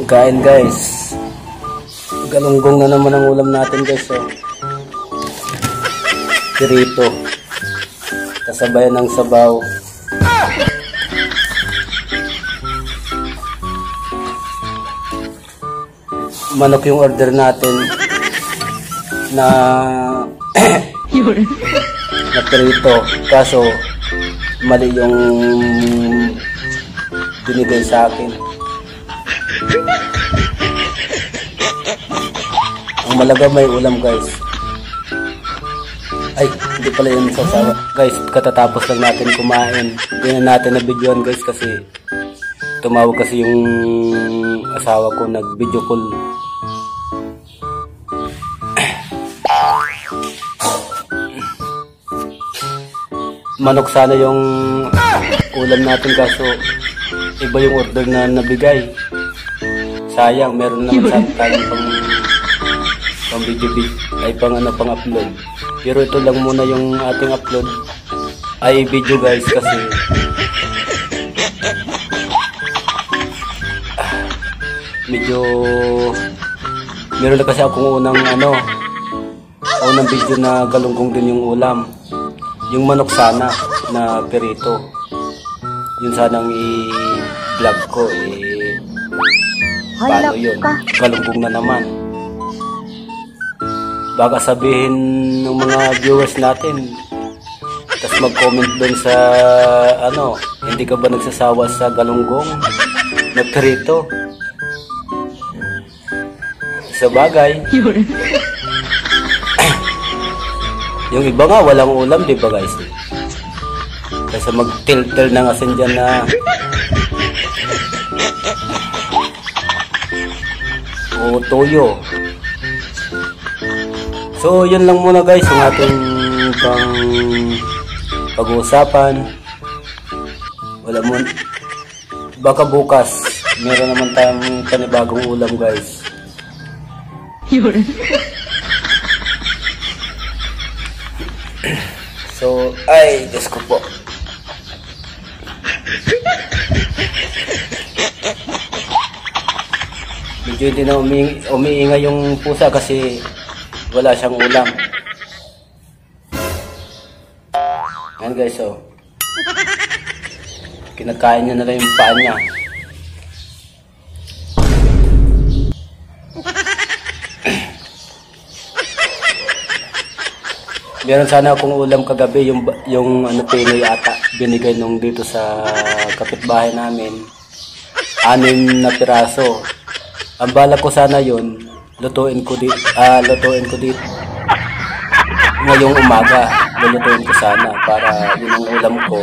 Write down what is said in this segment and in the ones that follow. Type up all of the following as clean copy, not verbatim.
Kain guys. Galunggong na naman ang ulam natin guys. Oh. Pirito. Kasabayan ng sabaw. Manok yung order natin na na pirito. Kaso mali yung binigay sa akin. Ang malaga may ulam guys. Ay, hindi pala yun sasawa. Guys, katatapos lang natin kumain. Hindi na natin na-videoan guys kasi tumawag kasi yung asawa ko, nag-video call. Manok sana yung ulam natin kaso iba yung order na nabigay. Sayang, meron naman sa atin pang video ay pang upload. Pero ito lang muna yung ating upload ay video guys kasi medyo meron na kasi akong unang video na galunggong din yung ulam. Yung manok sana na pirito. Yun sanang i-vlog ko paano yun? Galunggong na naman. Baka sabihin ng mga viewers natin, tapos mag-comment doon sa hindi ka ba nagsasawa sa galunggong na pirito? Sa bagay. Yung iba nga walang ulam, di ba guys? Kasi mag-til-til ng asin dyan na o toyo. So yun lang muna guys yung ating pag-uusapan. Wala mo, baka bukas meron naman tayong panibagong ulam guys. So ay Diyos ko po. Medyo hindi na umiingay yung pusa kasi wala siyang ulam. Ayan guys, so kinakain niya na lang yung paa niya. Meron sana akong ulam kagabi, yung Pinoy ata binigay nung dito sa kapitbahay namin, 6 na piraso. Ang balak ko sana yun, lutuin ko dito ngayong umaga. Lulutuin ko sana para yun ang ulam ko,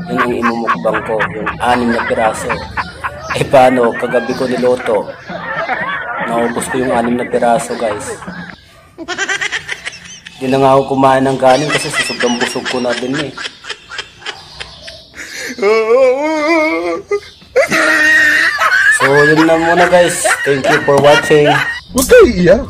yun ang imumukbang ko, yung 6 na piraso. Eh paano, kagabi ko niluto, naubos ko yung 6 na piraso guys. Hindi na nga ako kumain ng kanin kasi sobrang busog ko na din eh. So yun na muna guys. Thank you for watching. Huwag kayo iiyak.